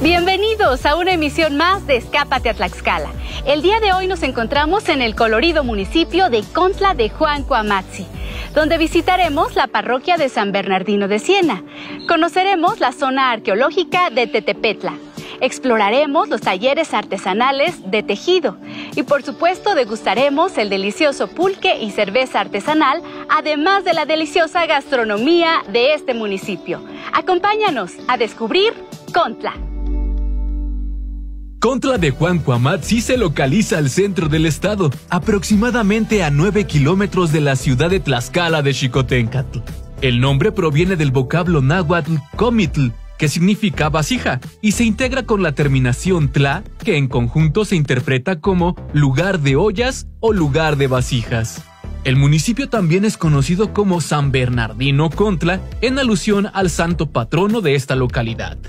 Bienvenidos a una emisión más de Escápate a Tlaxcala. El día de hoy nos encontramos en el colorido municipio de Contla de Juancoamatzi, donde visitaremos la parroquia de San Bernardino de Siena. Conoceremos la zona arqueológica de Tetepetla. Exploraremos los talleres artesanales de tejido y por supuesto degustaremos el delicioso pulque y cerveza artesanal, además de la deliciosa gastronomía de este municipio. Acompáñanos a descubrir Contla. Contla de Juancoamatzi se localiza al centro del estado, aproximadamente a 9 kilómetros de la ciudad de Tlaxcala de Xicoténcatl. El nombre proviene del vocablo náhuatl comitl, que significa vasija, y se integra con la terminación tla, que en conjunto se interpreta como lugar de ollas o lugar de vasijas. El municipio también es conocido como San Bernardino Contla, en alusión al santo patrono de esta localidad.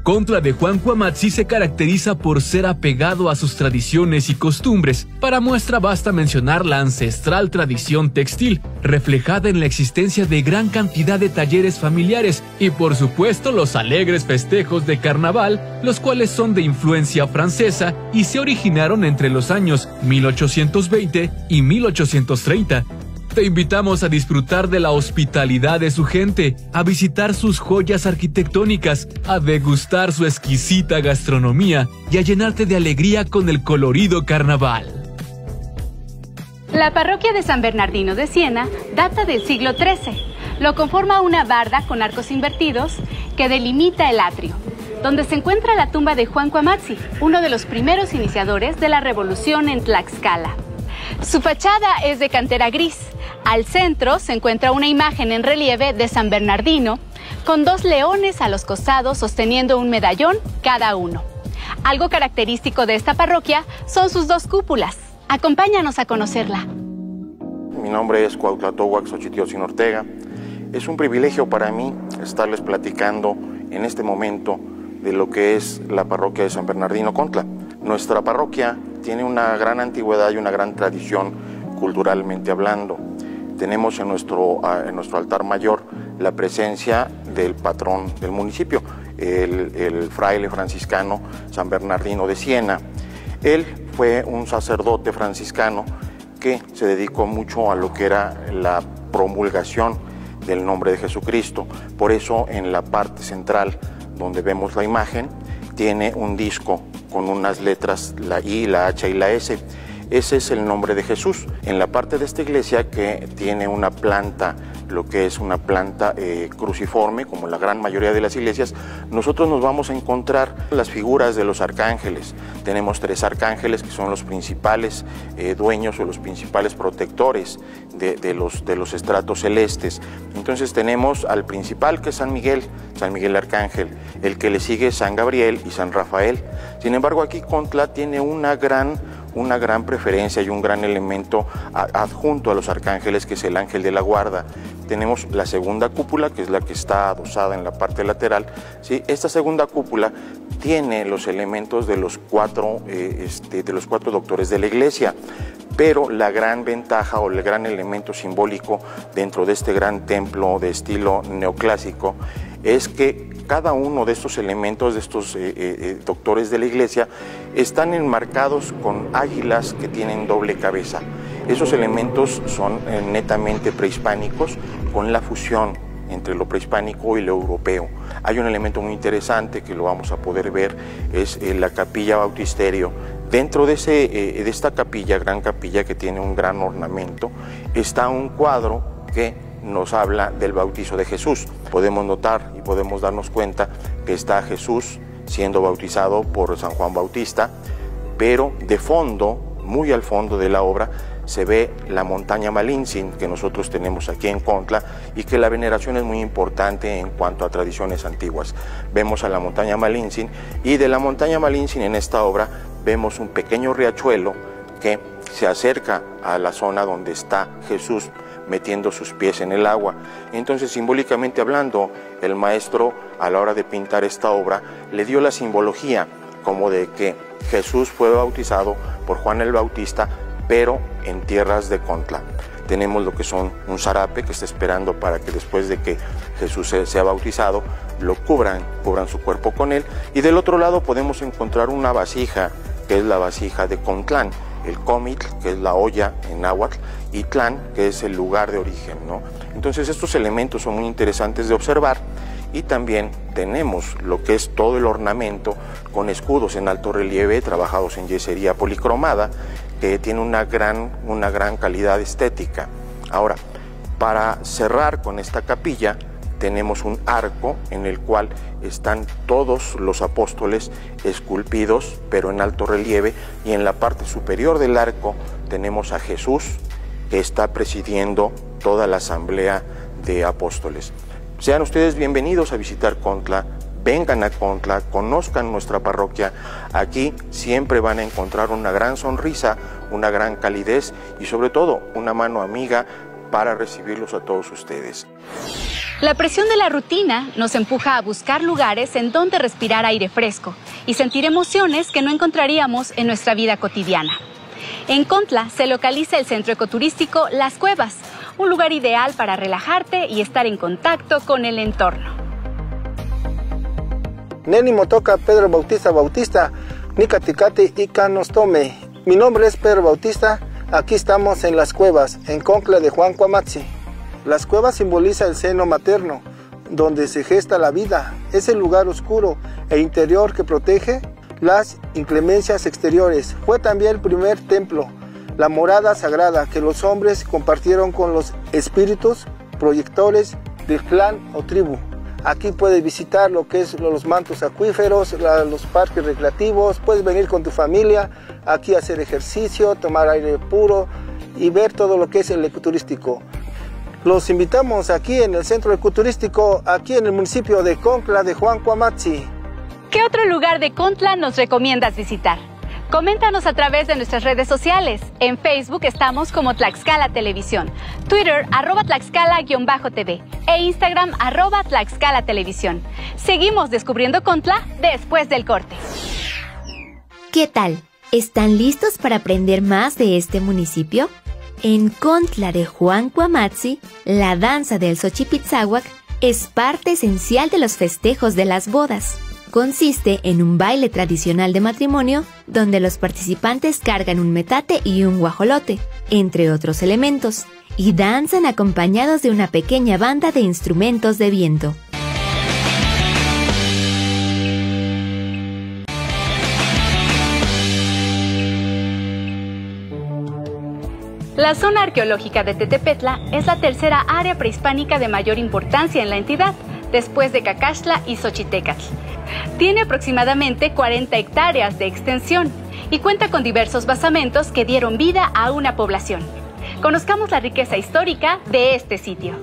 Contla de Juancoamatzi se caracteriza por ser apegado a sus tradiciones y costumbres. Para muestra basta mencionar la ancestral tradición textil, reflejada en la existencia de gran cantidad de talleres familiares y por supuesto los alegres festejos de carnaval, los cuales son de influencia francesa y se originaron entre los años 1820 y 1830. Te invitamos a disfrutar de la hospitalidad de su gente, a visitar sus joyas arquitectónicas, a degustar su exquisita gastronomía y a llenarte de alegría con el colorido carnaval. La parroquia de San Bernardino de Siena data del siglo XIII. Lo conforma una barda con arcos invertidos que delimita el atrio, donde se encuentra la tumba de Juancoamatzi, uno de los primeros iniciadores de la revolución en Tlaxcala. Su fachada es de cantera gris. Al centro se encuentra una imagen en relieve de San Bernardino con 2 leones a los costados sosteniendo un medallón cada uno. Algo característico de esta parroquia son sus 2 cúpulas. Acompáñanos a conocerla. Mi nombre es Cuauhtlatóhuac Xochitiotzin Ortega. Es un privilegio para mí estarles platicando en este momento de lo que es la parroquia de San Bernardino Contla. Nuestra parroquia tiene una gran antigüedad y una gran tradición culturalmente hablando. Tenemos en nuestro altar mayor la presencia del patrón del municipio, el fraile franciscano San Bernardino de Siena. Él fue un sacerdote franciscano que se dedicó mucho a lo que era la promulgación del nombre de Jesucristo. Por eso en la parte central donde vemos la imagen tiene un disco con unas letras, la I, la H y la S. Ese es el nombre de Jesús. En la parte de esta iglesia que tiene una planta, lo que es una planta cruciforme, como la gran mayoría de las iglesias, nosotros nos vamos a encontrar las figuras de los arcángeles. Tenemos 3 arcángeles que son los principales dueños o los principales protectores de los estratos celestes. Entonces tenemos al principal, que es San Miguel Arcángel, el que le sigue San Gabriel y San Rafael. Sin embargo, aquí Contla tiene una gran preferencia y un gran elemento adjunto a los arcángeles, que es el ángel de la guarda. Tenemos la segunda cúpula, que es la que está adosada en la parte lateral. ¿Sí? Esta segunda cúpula tiene los elementos de los 4 doctores de la iglesia, pero la gran ventaja o el gran elemento simbólico dentro de este gran templo de estilo neoclásico es que cada uno de estos elementos, de estos doctores de la iglesia, están enmarcados con águilas que tienen doble cabeza. Esos elementos son netamente prehispánicos, con la fusión entre lo prehispánico y lo europeo. Hay un elemento muy interesante que lo vamos a poder ver, es la capilla bautisterio. Dentro de esta capilla, gran capilla que tiene un gran ornamento, está un cuadro que nos habla del bautizo de Jesús. Podemos notar y podemos darnos cuenta que está Jesús siendo bautizado por San Juan Bautista, pero de fondo, muy al fondo de la obra, se ve la montaña Malintzin que nosotros tenemos aquí en Contla y que la veneración es muy importante en cuanto a tradiciones antiguas. Vemos a la montaña Malintzin y de la montaña Malintzin en esta obra vemos un pequeño riachuelo que se acerca a la zona donde está Jesús metiendo sus pies en el agua. Entonces, simbólicamente hablando, el maestro a la hora de pintar esta obra le dio la simbología como de que Jesús fue bautizado por Juan el Bautista, pero en tierras de Contla. Tenemos lo que son un zarape que está esperando para que después de que Jesús sea bautizado, lo cubran su cuerpo con él. Y del otro lado podemos encontrar una vasija, que es la vasija de Contlán, el comitl, que es la olla en náhuatl, y tlán, que es el lugar de origen, ¿no? Entonces estos elementos son muy interesantes de observar. Y también tenemos lo que es todo el ornamento con escudos en alto relieve trabajados en yesería policromada, que tiene una gran calidad estética. Ahora, para cerrar con esta capilla, tenemos un arco en el cual están todos los apóstoles esculpidos, pero en alto relieve, y en la parte superior del arco tenemos a Jesús, que está presidiendo toda la asamblea de apóstoles. Sean ustedes bienvenidos a visitar Contla, vengan a Contla, conozcan nuestra parroquia. Aquí siempre van a encontrar una gran sonrisa, una gran calidez y sobre todo una mano amiga para recibirlos a todos ustedes. La presión de la rutina nos empuja a buscar lugares en donde respirar aire fresco y sentir emociones que no encontraríamos en nuestra vida cotidiana. En Contla se localiza el centro ecoturístico Las Cuevas, un lugar ideal para relajarte y estar en contacto con el entorno. Neni Motoca Pedro Bautista, Nicaticate y Canostome. Mi nombre es Pedro Bautista, aquí estamos en Las Cuevas, en Contla de Juan Cuamatzi. Las Cuevas simboliza el seno materno, donde se gesta la vida. Es el lugar oscuro e interior que protege las inclemencias exteriores. Fue también el primer templo, la morada sagrada que los hombres compartieron con los espíritus proyectores del clan o tribu. Aquí puedes visitar lo que es los mantos acuíferos, los parques recreativos, puedes venir con tu familia, aquí hacer ejercicio, tomar aire puro y ver todo lo que es el ecoturístico. Los invitamos aquí en el centro ecoturístico, aquí en el municipio de Contla de Juan Cuamatzi. ¿Qué otro lugar de Contla nos recomiendas visitar? Coméntanos a través de nuestras redes sociales. En Facebook estamos como Tlaxcala Televisión, Twitter @Tlaxcala_TV e Instagram @Tlaxcala Televisión. Seguimos descubriendo Contla después del corte. ¿Qué tal? ¿Están listos para aprender más de este municipio? En Contla de Juan Cuamatzi, la danza del Xochipitzáhuac es parte esencial de los festejos de las bodas. Consiste en un baile tradicional de matrimonio donde los participantes cargan un metate y un guajolote, entre otros elementos, y danzan acompañados de una pequeña banda de instrumentos de viento. La zona arqueológica de Tetepetla es la tercera área prehispánica de mayor importancia en la entidad, después de Cacaxtla y Xochitecatl. Tiene aproximadamente 40 hectáreas de extensión y cuenta con diversos basamentos que dieron vida a una población. Conozcamos la riqueza histórica de este sitio.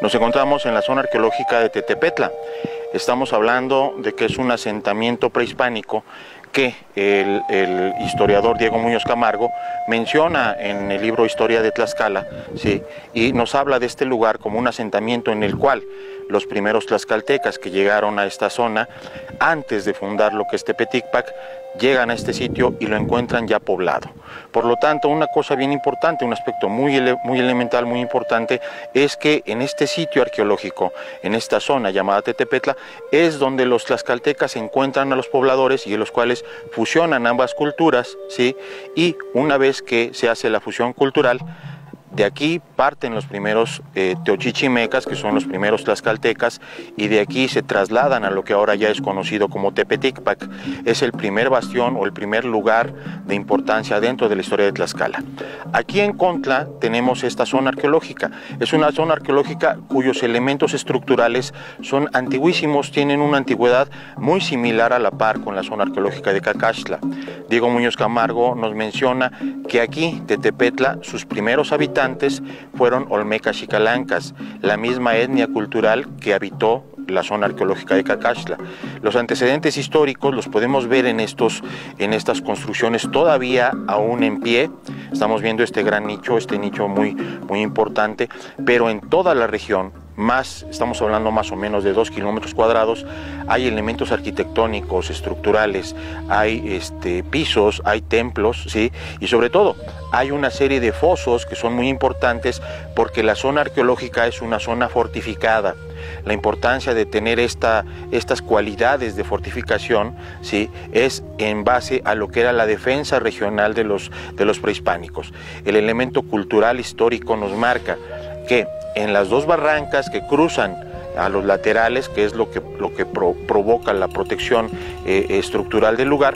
Nos encontramos en la zona arqueológica de Tetepetla. Estamos hablando de que es un asentamiento prehispánico que el historiador Diego Muñoz Camargo menciona en el libro Historia de Tlaxcala, ¿sí? Y nos habla de este lugar como un asentamiento en el cual los primeros tlaxcaltecas que llegaron a esta zona, antes de fundar lo que es Tepeticpac, llegan a este sitio y lo encuentran ya poblado. Por lo tanto, una cosa bien importante, un aspecto muy elemental, muy importante, es que en este sitio arqueológico, en esta zona llamada Tetepetla, es donde los tlaxcaltecas encuentran a los pobladores y en los cuales fusionan ambas culturas, ¿sí? Y una vez que se hace la fusión cultural, de aquí parten los primeros teochichimecas, que son los primeros tlaxcaltecas, y de aquí se trasladan a lo que ahora ya es conocido como Tepeticpac. Es el primer bastión o el primer lugar de importancia dentro de la historia de Tlaxcala. Aquí en Contla tenemos esta zona arqueológica. Es una zona arqueológica cuyos elementos estructurales son antiguísimos, tienen una antigüedad muy similar a la par con la zona arqueológica de Cacaxtla. Diego Muñoz Camargo nos menciona que aquí, Tetepetla, sus primeros habitantes fueron olmecas xicalancas, la misma etnia cultural que habitó la zona arqueológica de Cacaxtla. Los antecedentes históricos los podemos ver en estas construcciones todavía aún en pie. Estamos viendo este gran nicho, este nicho muy importante, pero en toda la región, más, estamos hablando más o menos de 2 kilómetros cuadrados, hay elementos arquitectónicos, estructurales, hay pisos, hay templos, ¿sí? Y sobre todo hay una serie de fosos que son muy importantes porque la zona arqueológica es una zona fortificada. La importancia de tener estas cualidades de fortificación, ¿sí? Es en base a lo que era la defensa regional de los prehispánicos. El elemento cultural histórico nos marca que en las dos barrancas que cruzan a los laterales, que es lo que provoca la protección estructural del lugar,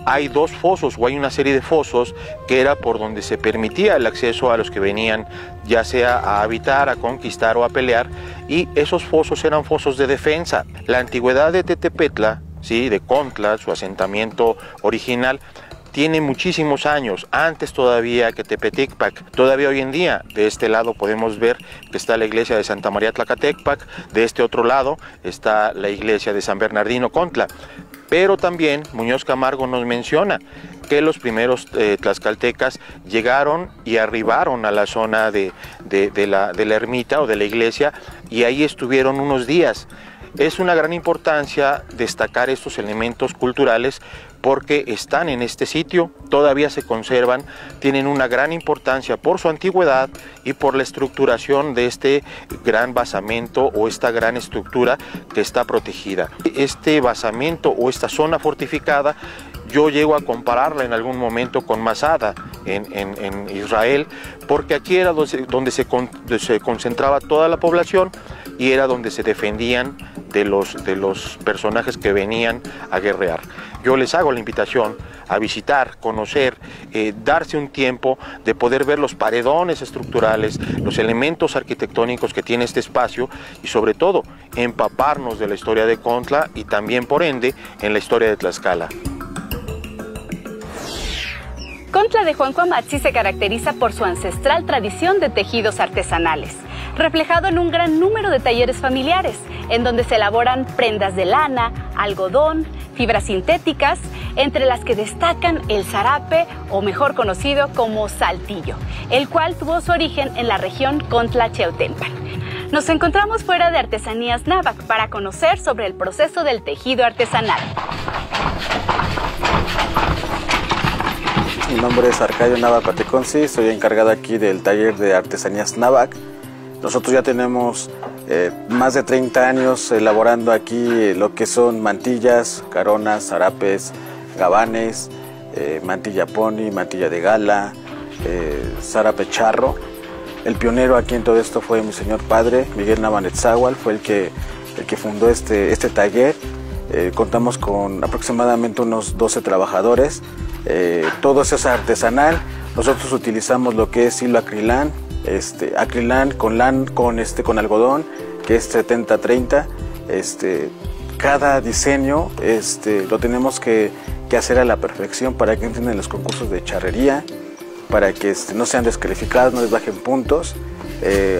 hay dos fosos o hay una serie de fosos que era por donde se permitía el acceso a los que venían ya sea a habitar, a conquistar o a pelear, y esos fosos eran fosos de defensa. La antigüedad de Tetepetla, ¿sí? De Contla, su asentamiento original, tiene muchísimos años, antes todavía que Tepeticpac. Todavía hoy en día, de este lado podemos ver que está la iglesia de Santa María Tlacatecpac, de este otro lado está la iglesia de San Bernardino Contla. Pero también Muñoz Camargo nos menciona que los primeros tlaxcaltecas llegaron y arribaron a la zona de la ermita o de la iglesia, y ahí estuvieron unos días. Es una gran importancia destacar estos elementos culturales porque están en este sitio, todavía se conservan, tienen una gran importancia por su antigüedad y por la estructuración de este gran basamento o esta gran estructura que está protegida. Este basamento o esta zona fortificada, yo llego a compararla en algún momento con Masada en Israel, porque aquí era donde se concentraba toda la población y era donde se defendían de los personajes que venían a guerrear. Yo les hago la invitación a visitar, conocer, darse un tiempo de poder ver los paredones estructurales, los elementos arquitectónicos que tiene este espacio y sobre todo empaparnos de la historia de Contla y también por ende en la historia de Tlaxcala. Contla de Juan Cuamatzi se caracteriza por su ancestral tradición de tejidos artesanales, reflejado en un gran número de talleres familiares, en donde se elaboran prendas de lana, algodón, fibras sintéticas, entre las que destacan el zarape, o mejor conocido como saltillo, el cual tuvo su origen en la región Contla-Cheutempan. Nos encontramos fuera de Artesanías Náhuac para conocer sobre el proceso del tejido artesanal. Mi nombre es Arcadio Náhuac Pateconsi, soy encargado aquí del taller de Artesanías Náhuac. Nosotros ya tenemos más de 30 años elaborando aquí lo que son mantillas, caronas, zarapes, gabanes, mantilla pony, mantilla de gala, zarape charro. El pionero aquí en todo esto fue mi señor padre, Miguel Navanetzahual, fue el que fundó este taller. Contamos con aproximadamente unos 12 trabajadores. Todo eso es artesanal. Nosotros utilizamos lo que es hilo acrilán, acrilán con algodón, que es 70-30. Cada diseño lo tenemos que hacer a la perfección para que entren en los concursos de charrería, para que no sean descalificados, no les bajen puntos.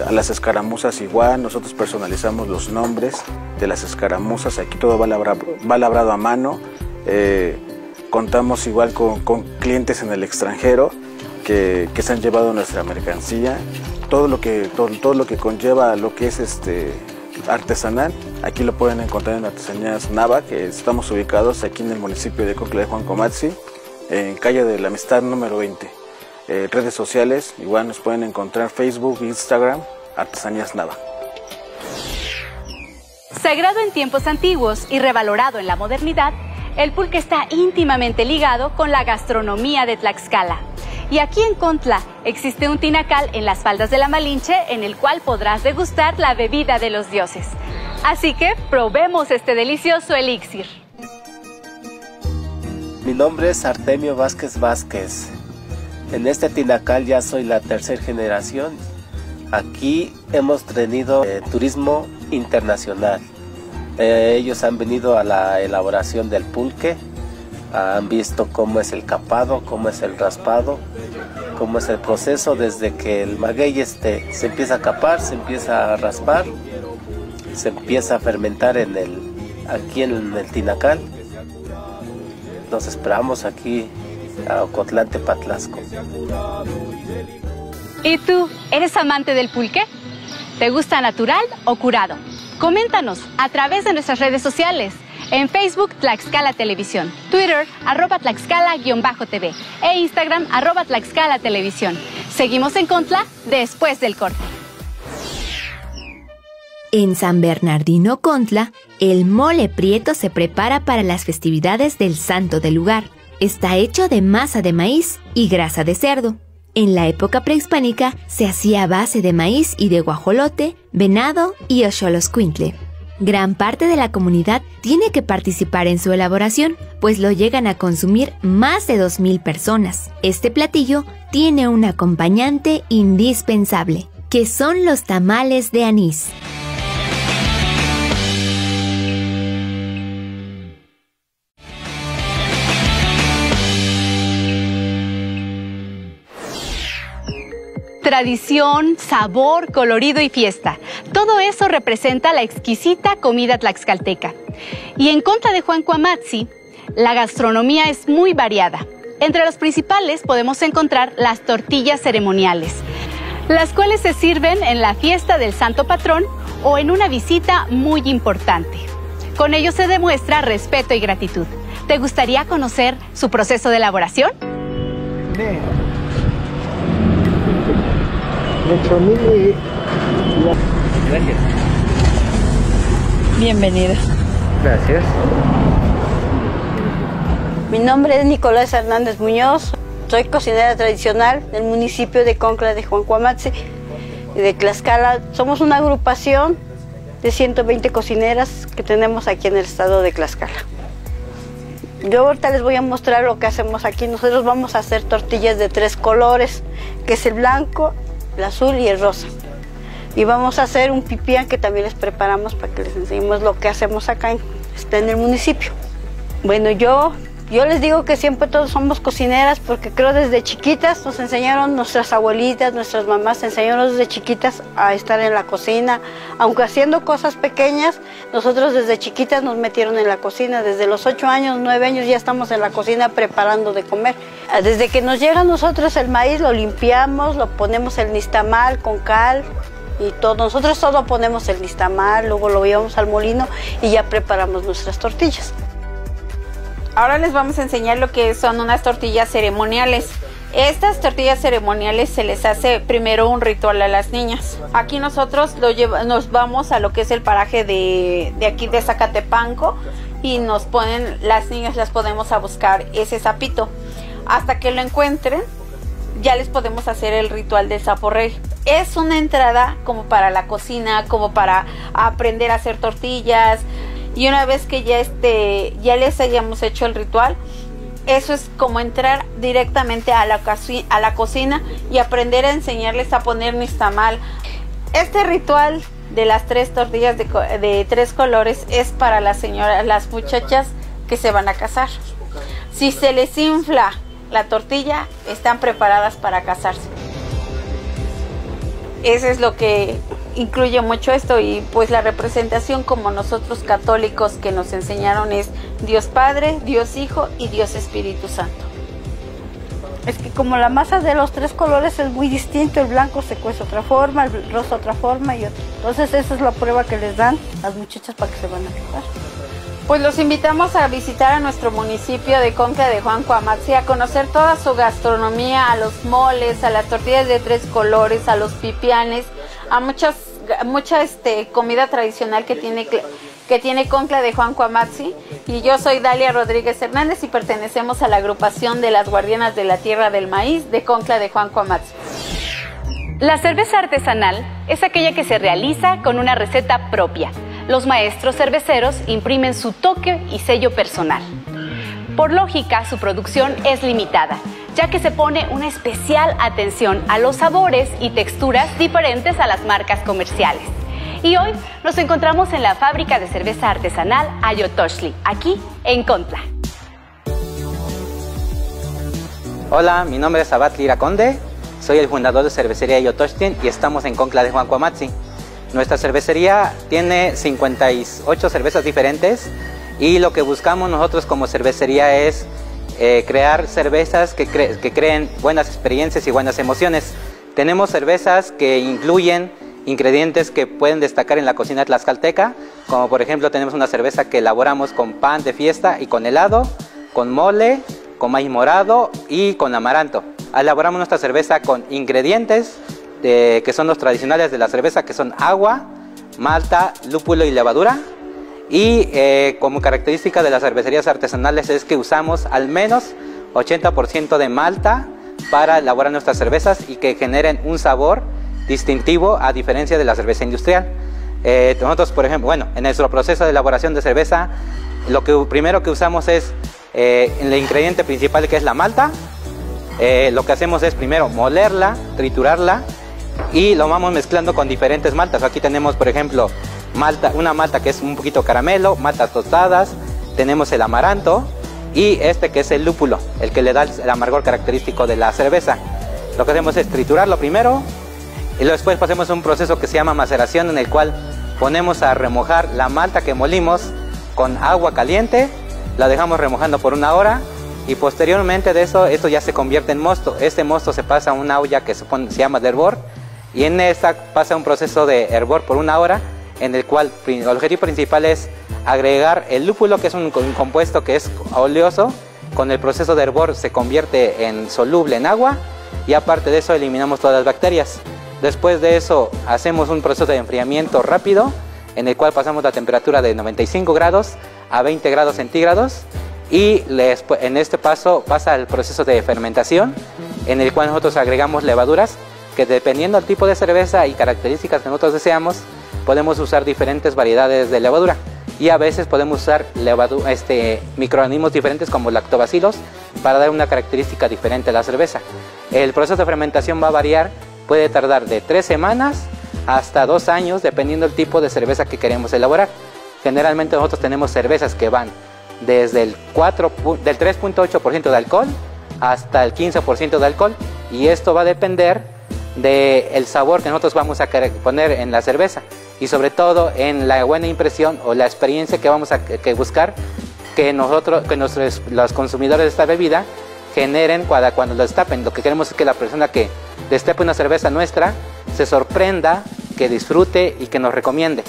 A las escaramuzas igual, nosotros personalizamos los nombres de las escaramuzas, aquí todo va labrado a mano. Contamos igual con clientes en el extranjero que se han llevado nuestra mercancía, todo lo que conlleva lo que es artesanal. Aquí lo pueden encontrar en Artesanías Náhuac, que estamos ubicados aquí en el municipio de Contla de Juan Cuamatzi, en calle de la Amistad número 20. Redes sociales, igual nos pueden encontrar Facebook, Instagram, Artesanías Náhuac. Sagrado en tiempos antiguos y revalorado en la modernidad, el pulque está íntimamente ligado con la gastronomía de Tlaxcala. Y aquí en Contla existe un tinacal en las faldas de la Malinche en el cual podrás degustar la bebida de los dioses. Así que probemos este delicioso elixir. Mi nombre es Artemio Vázquez Vázquez. En este tinacal ya soy la tercera generación. Aquí hemos tenido turismo internacional. Ellos han venido a la elaboración del pulque, han visto cómo es el capado, cómo es el raspado, cómo es el proceso desde que el maguey se empieza a capar, se empieza a raspar, se empieza a fermentar aquí en el tinacal. Nos esperamos aquí a Ocotlán, Tepatlasco. ¿Y tú, eres amante del pulque? ¿Te gusta natural o curado? Coméntanos a través de nuestras redes sociales. En Facebook, Tlaxcala Televisión, Twitter, @Tlaxcala_TV e Instagram, @Tlaxcala Televisión. Seguimos en Contla después del corte. En San Bernardino, Contla, el mole prieto se prepara para las festividades del santo del lugar. Está hecho de masa de maíz y grasa de cerdo. En la época prehispánica se hacía a base de maíz y de guajolote, venado y oxoloscuintle. Gran parte de la comunidad tiene que participar en su elaboración, pues lo llegan a consumir más de 2,000 personas. Este platillo tiene un acompañante indispensable, que son los tamales de anís. Tradición, sabor, colorido y fiesta. Todo eso representa la exquisita comida tlaxcalteca. Y en Contla de Juan Cuamatzi, la gastronomía es muy variada. Entre los principales podemos encontrar las tortillas ceremoniales, las cuales se sirven en la fiesta del santo patrón o en una visita muy importante. Con ello se demuestra respeto y gratitud. ¿Te gustaría conocer su proceso de elaboración? Gracias. Bienvenida. Gracias. Mi nombre es Nicolás Hernández Muñoz. Soy cocinera tradicional del municipio de Contla de Juan Cuamatzi y de Tlaxcala. Somos una agrupación de 120 cocineras que tenemos aquí en el estado de Tlaxcala. Yo ahorita les voy a mostrar lo que hacemos aquí. Nosotros vamos a hacer tortillas de 3 colores, que es el blanco, el azul y el rosa. Y vamos a hacer un pipián que también les preparamos para que les enseñemos lo que hacemos acá en el municipio. Bueno, yo les digo que siempre todos somos cocineras porque creo desde chiquitas nos enseñaron nuestras abuelitas, nuestras mamás, enseñaron desde chiquitas a estar en la cocina. Aunque haciendo cosas pequeñas, nosotros desde chiquitas nos metieron en la cocina. Desde los 8 años, 9 años ya estamos en la cocina preparando de comer. Desde que nos llega a nosotros el maíz, lo limpiamos, lo ponemos el nixtamal con cal y todo. Nosotros todo ponemos el nixtamal, luego lo llevamos al molino y ya preparamos nuestras tortillas. Ahora les vamos a enseñar lo que son unas tortillas ceremoniales. Estas tortillas ceremoniales se les hace primero un ritual a las niñas. Aquí nosotros nos vamos a lo que es el paraje de aquí de Zacatepanco y nos ponen, las niñas las podemos a buscar ese sapito. Hasta que lo encuentren, ya les podemos hacer el ritual del sapo rey. Es una entrada como para la cocina, como para aprender a hacer tortillas. Y una vez que ya les hayamos hecho el ritual, eso es como entrar directamente a la cocina y aprender a enseñarles a poner nixtamal. Este ritual de las 3 tortillas de 3 colores es para las muchachas que se van a casar. Si se les infla la tortilla, están preparadas para casarse. Eso es lo que incluye mucho esto, y pues la representación como nosotros católicos que nos enseñaron es Dios Padre, Dios Hijo y Dios Espíritu Santo. Es que como la masa de los 3 colores es muy distinto, el blanco se cuece otra forma, el rosa otra forma y otra. Entonces esa es la prueba que les dan las muchachas para que se van a casar. Pues los invitamos a visitar a nuestro municipio de Contla de Juan Cuamatzi, a conocer toda su gastronomía, a los moles, a las tortillas de 3 colores, a los pipianes, a mucha comida tradicional que tiene Contla de Juan Cuamatzi. Y yo soy Dalia Rodríguez Hernández y pertenecemos a la agrupación de las Guardianas de la Tierra del Maíz de Contla de Juan Cuamatzi. La cerveza artesanal es aquella que se realiza con una receta propia. Los maestros cerveceros imprimen su toque y sello personal. Por lógica, su producción es limitada, ya que se pone una especial atención a los sabores y texturas diferentes a las marcas comerciales. Y hoy nos encontramos en la fábrica de cerveza artesanal Ayotoxtli, aquí en Contla. Hola, mi nombre es Abat Lira Conde, soy el fundador de cervecería Ayotoxtli y estamos en Contla de Juan Cuamatzi. Nuestra cervecería tiene 58 cervezas diferentes y lo que buscamos nosotros como cervecería es crear cervezas que creen buenas experiencias y buenas emociones. Tenemos cervezas que incluyen ingredientes que pueden destacar en la cocina tlaxcalteca, como por ejemplo tenemos una cerveza que elaboramos con pan de fiesta y con helado, con mole, con maíz morado y con amaranto. Elaboramos nuestra cerveza con ingredientes que son los tradicionales de la cerveza, que son agua, malta, lúpulo y levadura. Y como característica de las cervecerías artesanales es que usamos al menos 80% de malta para elaborar nuestras cervezas y que generen un sabor distintivo a diferencia de la cerveza industrial. Nosotros, por ejemplo, en nuestro proceso de elaboración de cerveza, lo que primero que usamos es el ingrediente principal, que es la malta. Lo que hacemos es primero molerla, triturarla y lo vamos mezclando con diferentes maltas. Aquí tenemos, por ejemplo, una malta que es un poquito caramelo, maltas tostadas, tenemos el amaranto y que es el lúpulo, el que le da el amargor característico de la cerveza. Lo que hacemos es triturarlo primero y después hacemos un proceso que se llama maceración, en el cual ponemos a remojar la malta que molimos con agua caliente, la dejamos remojando por 1 hora y posteriormente de eso, esto ya se convierte en mosto. Este mosto se pasa a una olla que se llama de hervor y en esta pasa un proceso de hervor por 1 hora, en el cual el objetivo principal es agregar el lúpulo, que es un compuesto que es oleoso. Con el proceso de hervor se convierte en soluble en agua y aparte de eso eliminamos todas las bacterias. Después de eso hacemos un proceso de enfriamiento rápido, en el cual pasamos la temperatura de 95 grados a 20 grados centígrados y en este paso pasa el proceso de fermentación, en el cual nosotros agregamos levaduras que, dependiendo del tipo de cerveza y características que nosotros deseamos, podemos usar diferentes variedades de levadura y a veces podemos usar microorganismos diferentes como lactobacilos para dar una característica diferente a la cerveza. El proceso de fermentación va a variar, puede tardar de 3 semanas hasta 2 años dependiendo del tipo de cerveza que queremos elaborar. Generalmente nosotros tenemos cervezas que van desde del 3.8% de alcohol hasta el 15% de alcohol y esto va a depender del sabor que nosotros vamos a querer poner en la cerveza y sobre todo en la buena impresión o la experiencia que vamos a buscar que los consumidores de esta bebida generen cuando lo destapen. Lo que queremos es que la persona que destape una cerveza nuestra se sorprenda, que disfrute y que nos recomiende.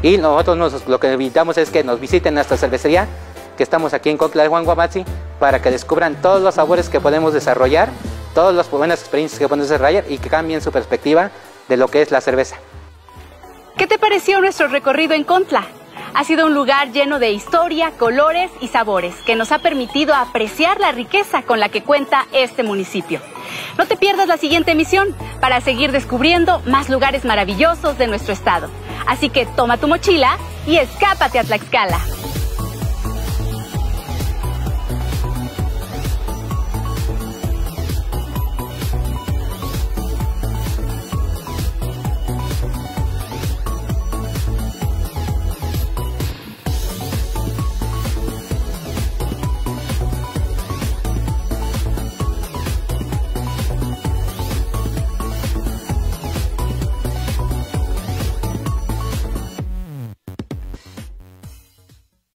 Y nosotros lo que invitamos es que nos visiten nuestra cervecería, que estamos aquí en Contla de Juan Guamatzi, para que descubran todos los sabores que podemos desarrollar, todas las buenas experiencias que podemos desarrollar y que cambien su perspectiva de lo que es la cerveza. ¿Qué te pareció nuestro recorrido en Contla? Ha sido un lugar lleno de historia, colores y sabores que nos ha permitido apreciar la riqueza con la que cuenta este municipio. No te pierdas la siguiente emisión para seguir descubriendo más lugares maravillosos de nuestro estado. Así que toma tu mochila y escápate a Tlaxcala.